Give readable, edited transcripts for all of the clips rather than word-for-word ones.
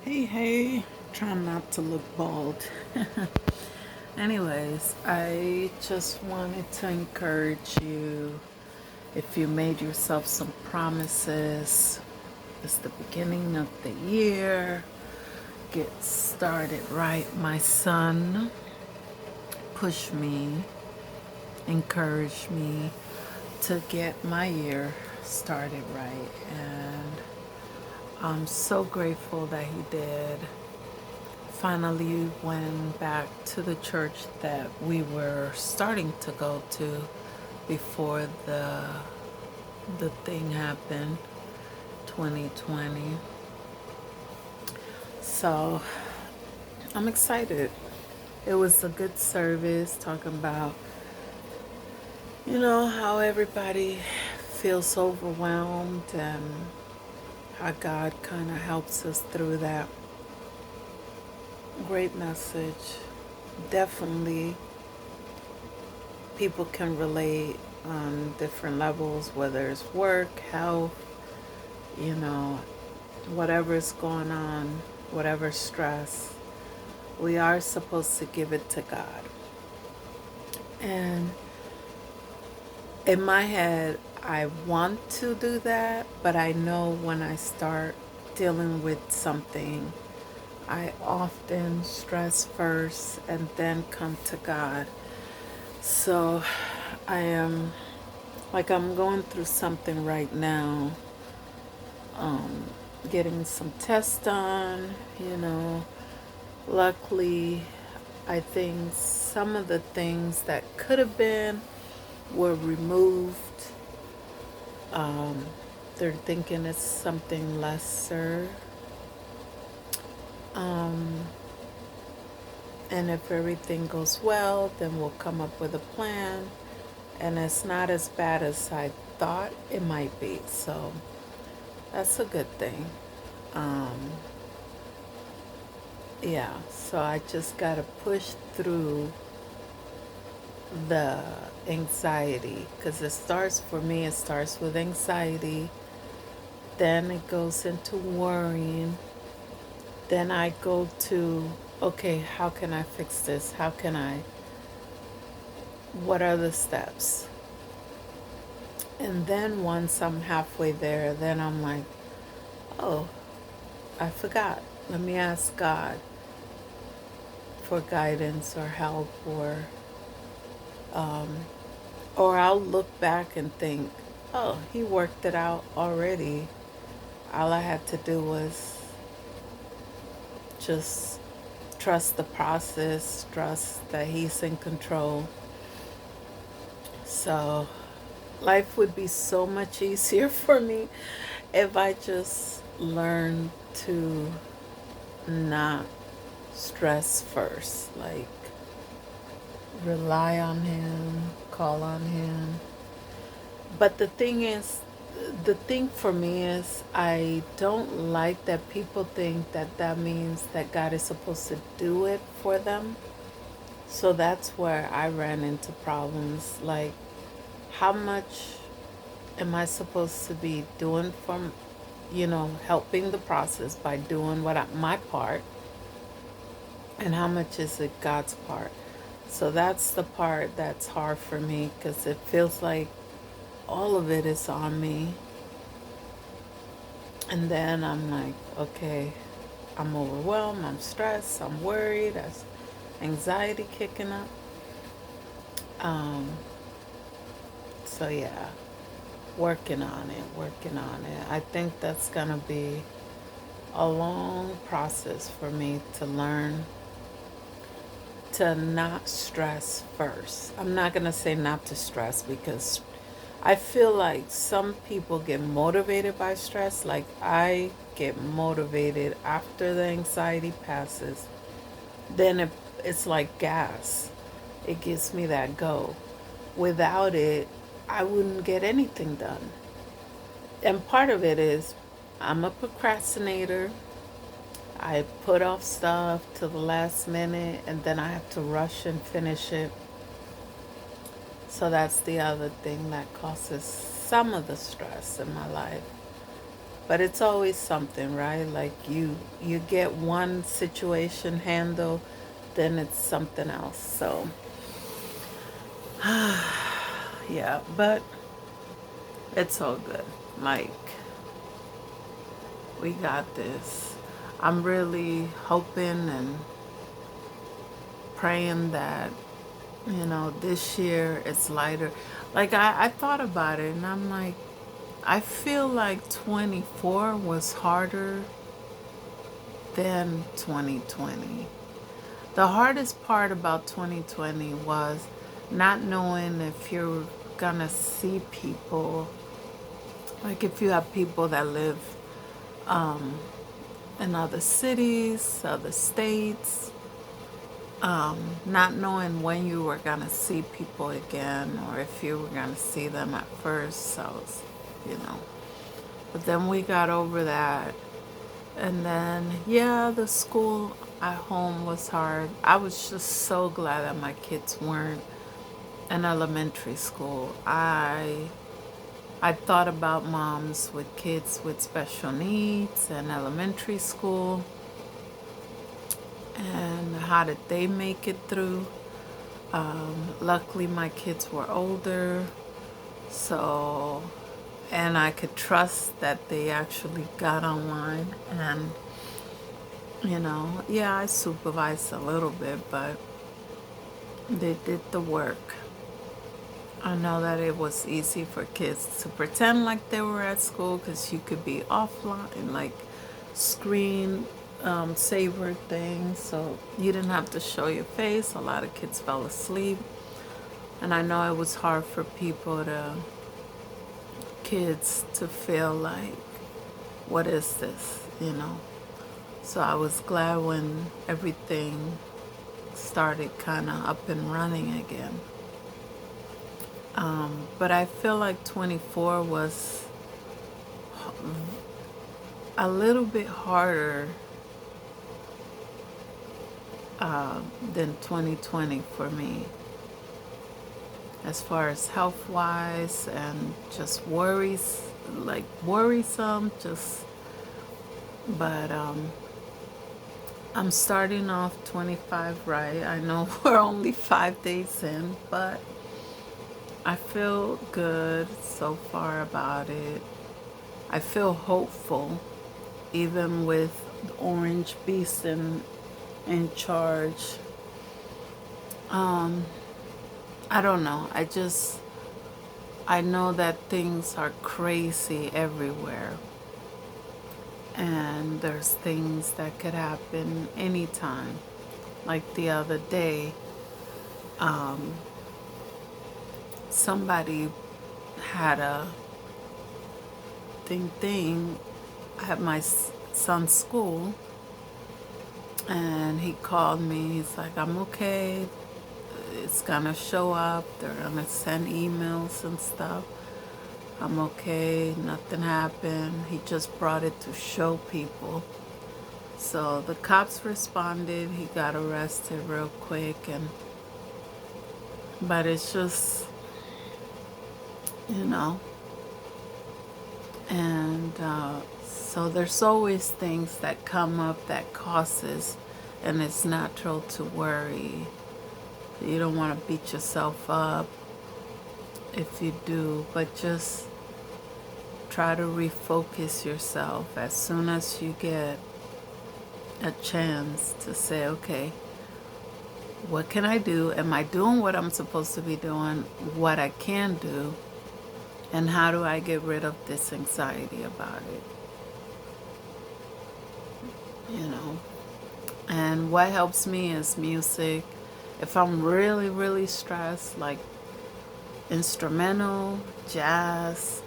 Hey, trying not to look bald. Anyways, I just wanted to encourage you if you made yourself some promises, it's the beginning of the year. Get started right. My son pushed me, encouraged me to get my year started right. And I'm so grateful that he did. Finally went back to the church that we were starting to go to before the thing happened, 2020. So I'm excited. It was a good service talking about, how everybody feels overwhelmed and how God kind of helps us through that. Great message. Definitely people can relate on different levels, whether it's work, health, you know, whatever is going on, whatever stress. We are supposed to give it to God. And in my head, I want to do that, but I know when I start dealing with something, I often stress first and then come to God. So I am I'm going through something right now, getting some tests done, Luckily, I think some of the things that could have been were removed. Um, they're thinking it's something lesser. Um, and if everything goes well, then we'll come up with a plan. And it's not as bad as I thought it might be. So that's a good thing. Um, yeah, so I just got to push through the anxiety because it starts with anxiety, then it goes into worrying, then I go to, okay, how can I fix this? What are the steps? And then once I'm halfway there, then I'm like, oh, I forgot. Let me ask God for guidance or help, um, or I'll look back and think, oh, he worked it out already. All I had to do was just trust the process, trust that he's in control. So life would be so much easier for me if I just learned to not stress first. Like, rely on him, call on him. But the thing for me is, I don't like that people think that that means that God is supposed to do it for them. So that's where I ran into problems. Like, how much am I supposed to be doing from, helping the process by doing my part, and how much is it God's part? So that's the part that's hard for me because it feels like all of it is on me. And then I'm like, okay, I'm overwhelmed, I'm stressed, I'm worried, that's anxiety kicking up. Um, so yeah, working on it. I think that's gonna be a long process for me to learn to not stress first. I'm not gonna say not to stress because I feel like some people get motivated by stress. Like, I get motivated after the anxiety passes. Then it's like gas. It gives me that go. Without it, I wouldn't get anything done. And part of it is I'm a procrastinator. I put off stuff to the last minute and then I have to rush and finish it. So that's the other thing that causes some of the stress in my life. But it's always something, right? Like you get one situation handled, then it's something else. So yeah, but it's all good. Like, we got this. I'm really hoping and praying that, this year it's lighter. Like, I thought about it and I'm like, I feel like 24 was harder than 2020. The hardest part about 2020 was not knowing if you're gonna see people, like if you have people that live in other cities, other states, not knowing when you were gonna see people again or if you were gonna see them at first. So, you know. But then we got over that. And then, yeah, the school at home was hard. I was just so glad that my kids weren't in elementary school. I thought about moms with kids with special needs in elementary school and how did they make it through. Luckily, my kids were older, so, and I could trust that they actually got online and, yeah, I supervised a little bit, but they did the work. I know that it was easy for kids to pretend like they were at school because you could be offline, like screen saver things, so you didn't have to show your face. A lot of kids fell asleep, and I know it was hard for kids to feel like, what is this? So I was glad when everything started kind of up and running again. But I feel like 24 was a little bit harder than 2020 for me, as far as health wise and just worrisome, but I'm starting off 25 right. I know we're only 5 days in, but I feel good so far about it. I feel hopeful, even with the Orange Beast in charge. I don't know. I know that things are crazy everywhere. And there's things that could happen anytime. Like the other day, somebody had a thing at my son's school, and he called me. He's like, I'm okay. It's gonna show up. They're gonna send emails and stuff. I'm okay. Nothing happened. He just brought it to show people. So the cops responded. He got arrested real quick, but it's just, you know, and so there's always things that come up that causes, and it's natural to worry. You don't want to beat yourself up if you do, but just try to refocus yourself as soon as you get a chance to say, okay, what can I do? Am I doing what I'm supposed to be doing? What I can do? And how do I get rid of this anxiety about it? And what helps me is music. If I'm really, really stressed, like instrumental, jazz,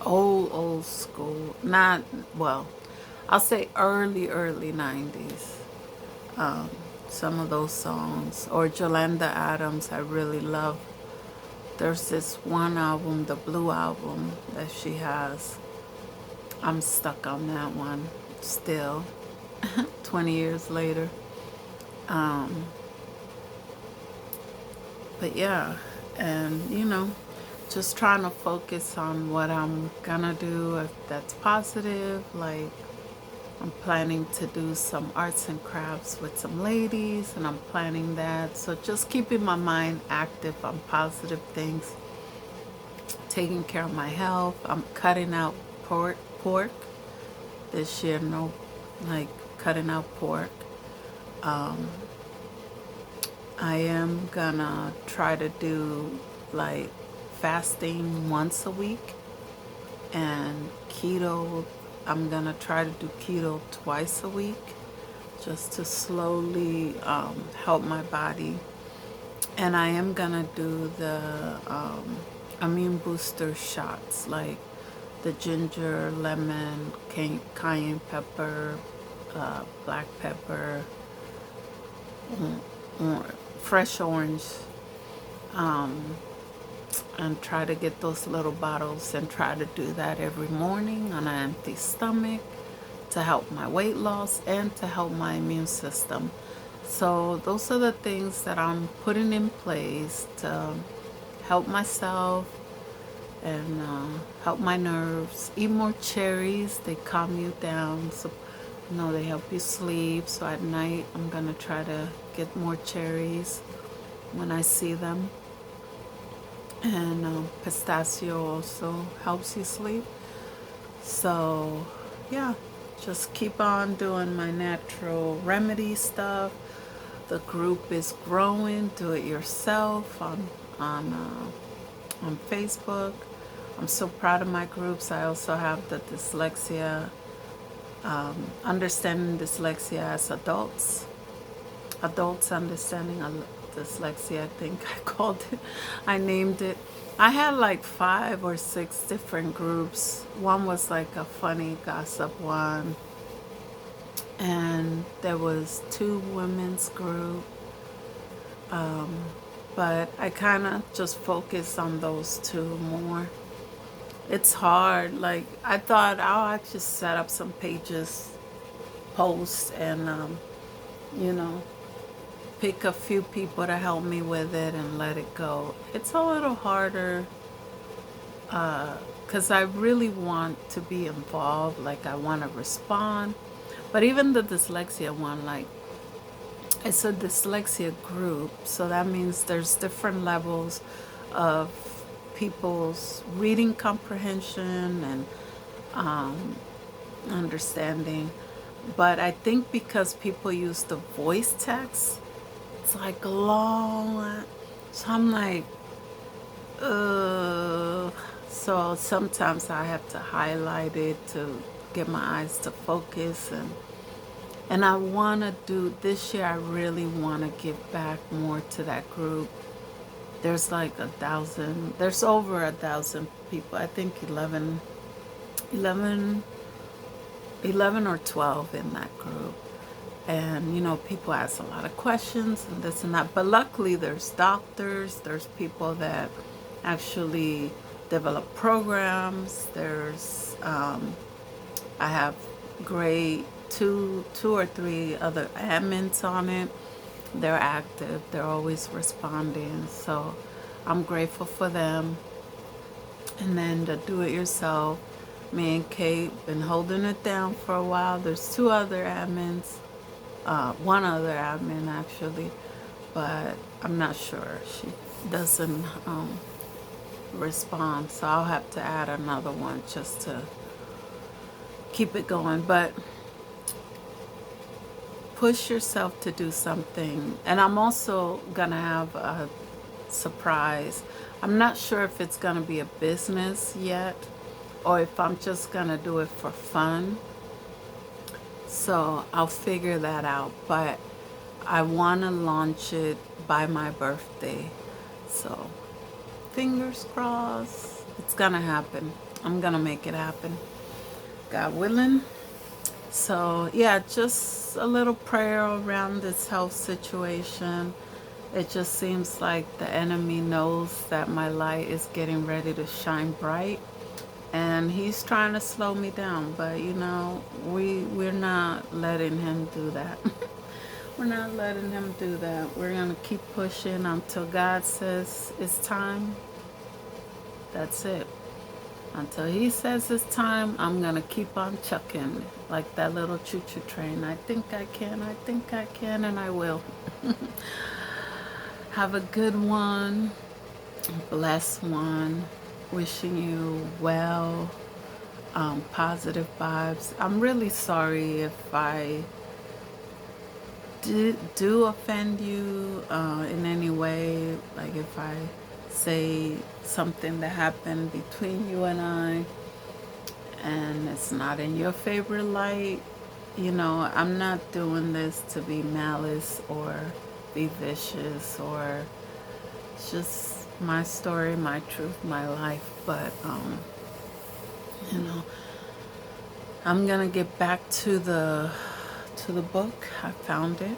old school, not, well, I'll say early 90s. Some of those songs. Or Jolanda Adams, I really love. There's this one album, the Blue Album, that she has. I'm stuck on that one still, 20 years later. But yeah, and just trying to focus on what I'm gonna do if that's positive. Like, I'm planning to do some arts and crafts with some ladies, and I'm planning that. So just keeping my mind active on positive things, taking care of my health. I'm cutting out pork this year. No, like cutting out pork. I am gonna try to do like fasting once a week, and keto. I'm gonna try to do keto twice a week, just to slowly help my body. And I am gonna do the immune booster shots, like the ginger, lemon, cayenne pepper, black pepper, or fresh orange, and try to get those little bottles and try to do that every morning on an empty stomach to help my weight loss and to help my immune system. So those are the things that I'm putting in place to help myself and help my nerves. Eat more cherries, they calm you down. So they help you sleep. So at night I'm gonna try to get more cherries when I see them. And pistachio also helps you sleep. So yeah, just keep on doing my natural remedy stuff. The group is growing. Do it yourself on Facebook. I'm so proud of my groups. I also have the dyslexia, understanding dyslexia as adults understanding dyslexia, I think I called it. I named it. I had like 5 or 6 different groups. One was like a funny gossip one, and there was 2 women's group, but I kind of just focused on those 2 more. It's hard. Like, I thought, I just set up some pages, posts, and you know pick a few people to help me with it and let it go. It's a little harder because I really want to be involved. Like, I want to respond. But even the dyslexia one, like, it's a dyslexia group, so that means there's different levels of people's reading comprehension and understanding. But I think because people use the voice text, it's like long. So I'm like, so sometimes I have to highlight it to get my eyes to focus. And I want to do, this year I really want to give back more to that group. There's like 1,000, there's over 1,000 people. I think 11 or 12 in that group. And people ask a lot of questions and this and that, but luckily there's doctors, there's people that actually develop programs. There's I have great two or three other admins on it. They're active, they're always responding, so I'm grateful for them. And then the do-it-yourself, me and Kate been holding it down for a while. There's 2 other admins, one other admin actually, but I'm not sure. She doesn't respond, so I'll have to add another one just to keep it going. But push yourself to do something. And I'm also gonna have a surprise. I'm not sure if it's gonna be a business yet or if I'm just gonna do it for fun. So I'll figure that out, but I want to launch it by my birthday. So fingers crossed, it's gonna happen. I'm gonna make it happen, God willing. So yeah, just a little prayer around this health situation. It just seems like the enemy knows that my light is getting ready to shine bright, and he's trying to slow me down, but we're not letting him do that. We're not letting him do that. We're gonna keep pushing until God says it's time. That's it. Until he says it's time, I'm going to keep on chucking like that little choo-choo train. I think I can, I think I can, and I will. Have a good one, blessed one. Wishing you well, positive vibes. I'm really sorry if I do offend you in any way, like if I say something that happened between you and I and it's not in your favorite light. You know, I'm not doing this to be malice or be vicious, or it's just my story, my truth, my life. But you know, I'm gonna get back to the book. I found it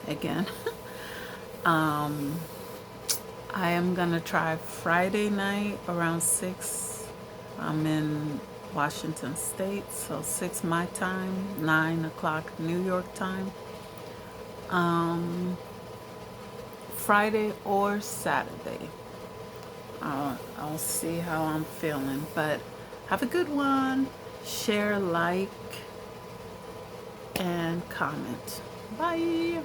again. I am gonna try Friday night around 6. I'm in Washington State, so 6 my time, 9 o'clock New York time. Friday or Saturday. I'll see how I'm feeling, but have a good one. Share, like, and comment. Bye.